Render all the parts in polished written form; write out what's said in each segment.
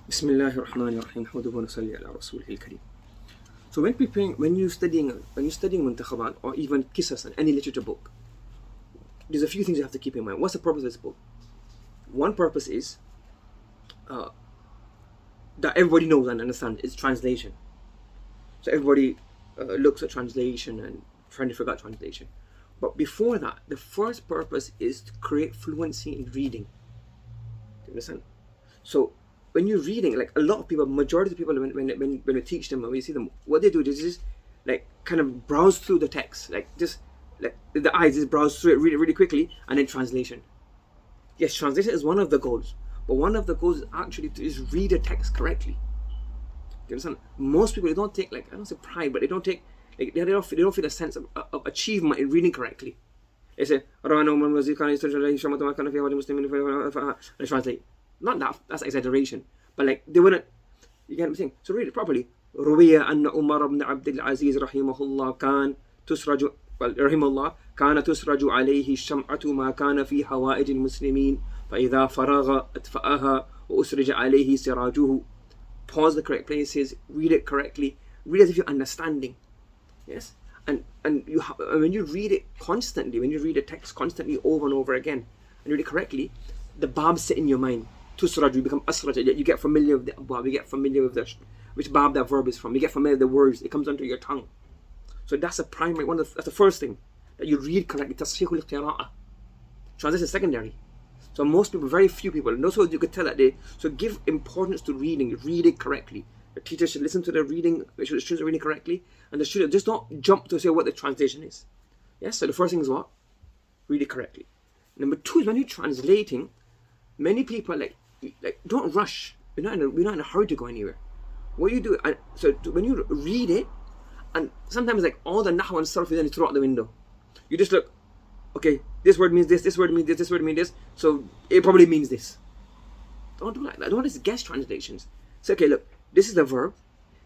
Bismillahir Rahmanir Rahim. Hamdu wa nusalli ala Rasulihil Kareem. So when you're studying Muntakhabat or even Qisas and any literature book, there's a few things you have to keep in mind. What's the purpose of this book? One purpose is that everybody knows and understands it's translation. So everybody looks at translation and trying to figure out translation. But before that, the first purpose is to create fluency in reading. Do you understand? So when you're reading, like a lot of people, majority of people, when we teach them, when we see them, what they do is just like kind of browse through the text, like just like the eyes just browse through it really quickly, and then translation. Yes, translation is one of the goals, but one of the goals is actually to just read the text correctly. Do you understand? Most people, they don't take, like, I don't say pride, but they don't take, like, they don't feel a sense of achievement in reading correctly. They say, and translate. Not that, that's exaggeration, but like they wouldn't, you get what I'm saying? So read it properly. روي أن عمر بن عبد العزيز رحمه الله كان تسرج رحمه الله كان تسرج عليه الشمعة ما كان في حوائج المسلمين فإذا فرغ أطفأها وأسرج عليه سراجه. Pause the correct places, read it correctly, read as if you're understanding. Yes? And you when you read it constantly, when you read a text constantly over and over again, and read it correctly, the bab sit in your mind. Tusraj, you become asraj, you get familiar with the abab, you get familiar with which bab that verb is from, you get familiar with the words, it comes onto your tongue. So that's a primary one, that's the first thing, that you read correctly. Tasheehul qira'ah. Translation is secondary. So most people, very few people, and also you could tell that so give importance to reading, read it correctly. The teacher should listen to the reading, make sure the students are reading correctly, and the student just don't jump to say what the translation is. Yes, so the first thing is what? Read it correctly. Number two is when you're translating, many people like don't rush. We're not in a hurry to go anywhere. What you do, so when you read it, and sometimes like all the nahw and sarf, then you throw out the window. You just look, okay, this word means this, this word means this, this word means this, so it probably means this. Don't do like that. Don't just guess translations. Say, okay, look, this is the verb,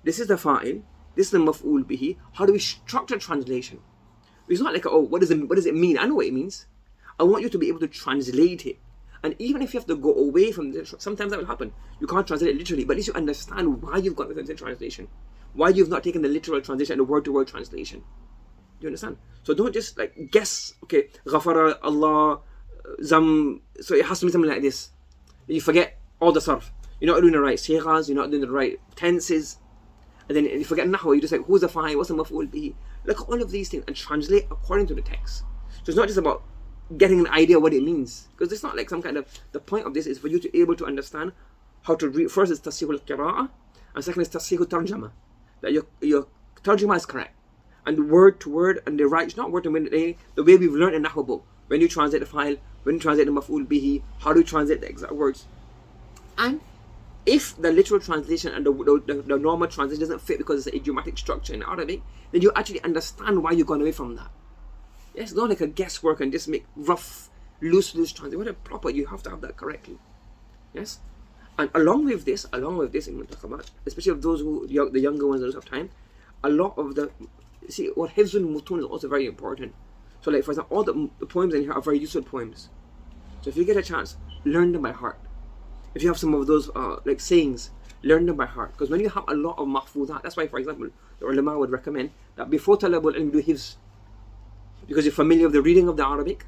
this is the fa'il, this is the maf'ul bihi. How do we structure translation? It's not like, oh, what does it mean? I know what it means. I want you to be able to translate it. And even if you have to go away from this, sometimes that will happen. You can't translate it literally, but at least you understand why you've got the translation. Why you've not taken the literal translation and the word-to-word translation. Do you understand? So don't just like guess, okay, ghafara, Allah, zam, so it has to be something like this. You forget all the sarf. You're not doing the right sighas, you're not doing the right tenses. And then you forget nahwa, you just like, who's the fa'il, what's the maf'ul bihi? Look at all of these things and translate according to the text. So it's not just about getting an idea what it means, because it's not like some kind of, the point of this is for you to be able to understand how to read. First is tasheehul qira'ah, and second is tasheehul tarjama, that your tarjama is correct, and word to word, and the right, it's not word to word, the way we've learned in nahwa book, when you translate the file, when you translate the maf'ul bihi, how do you translate the exact words. And if the literal translation and the normal translation doesn't fit because it's an idiomatic structure in Arabic, then you actually understand why you've gone away from that. Yes, not like a guesswork and just make rough, loose translation. What a proper, you have to have that correctly. Yes? And along with this in Muntakhabat, especially of those who, the younger ones that don't have time, a lot of the, see, what Hifzul Mutun is also very important. So like, for example, all the poems in here are very useful poems. So if you get a chance, learn them by heart. If you have some of those like sayings, learn them by heart. Because when you have a lot of mahfuzat, that's why, for example, the ulama would recommend that before talabul ilm, do hifz. Because you're familiar with the reading of the Arabic,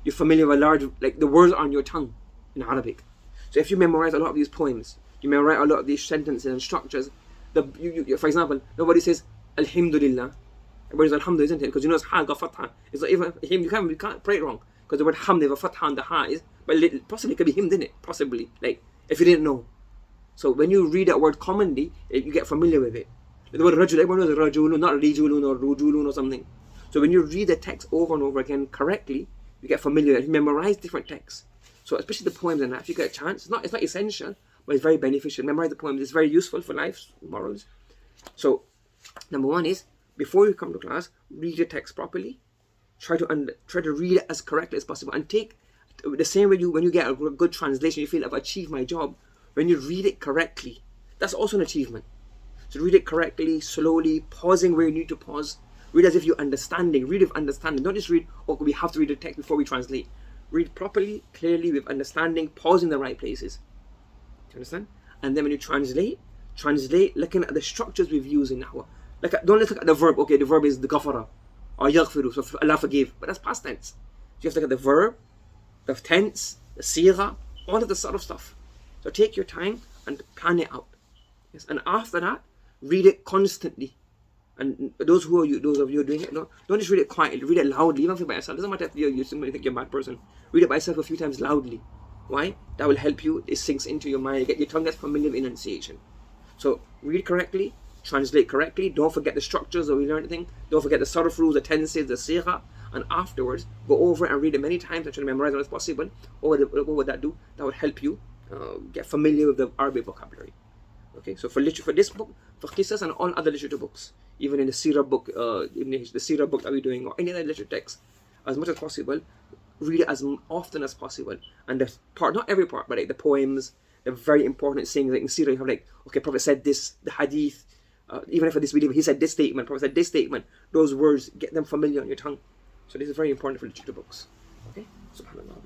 you're familiar with like the words on your tongue in Arabic. So if you memorize a lot of these poems, you memorize a lot of these sentences and structures, for example, nobody says Alhamdulillah. Everybody says Alhamdulillah, isn't it? Because you know it's ha, got fatha. It's not even him, you can't pray it wrong. Because the word hamd, have a fatha on the ha is, but possibly it could be him, didn't it? Possibly, like, if you didn't know. So when you read that word commonly, you get familiar with it. The word rajul, everyone knows rajulun, not rijulun or rujulun or something. So when you read the text over and over again correctly, you get familiar and you memorize different texts. So especially the poems and that, if you get a chance, it's not essential, but it's very beneficial. Memorize the poems, it's very useful for life, morals. So number one is, before you come to class, read your text properly. Try to read it as correctly as possible, and take the same way when you get a good translation, you feel I've achieved my job. When you read it correctly, that's also an achievement. So read it correctly, slowly, pausing where you need to pause. Read as if you're understanding. Read with understanding. Don't just read, oh, we have to read the text before we translate. Read properly, clearly, with understanding, pause in the right places. Do you understand? And then when you translate looking at the structures we've used in Nahwa. Like, don't just look at the verb. Okay, the verb is the ghafara or yaghfiru, so Allah forgave, but that's past tense. So you have to look at the verb, the tense, the sigha, all of the sort of stuff. So take your time and plan it out. Yes, and after that, read it constantly. And those of you who are doing it, don't just read it quietly, read it loudly, even if by yourself. It doesn't matter if you think you're a bad person. Read it by yourself a few times loudly. Why? That will help you. It sinks into your mind. Your tongue gets familiar with enunciation. So read correctly, translate correctly. Don't forget the structures or anything. Don't forget the sarf rules, the tenses, the sigha. And afterwards, go over it and read it many times and try to memorize as possible. What would that do? That would help you get familiar with the Arabic vocabulary. Okay, so for this book, for qisas and all other literature books, even in the Sirah book, the Sirah book that we're doing, or any other literature text, as much as possible, read it as often as possible. And the part, not every part, but like the poems, the very important sayings, like in Sirah, you have like, okay, Prophet said this, the hadith, even if this video, he said this statement, Prophet said this statement, those words, get them familiar on your tongue. So this is very important for literature books. Okay? Subhanallah.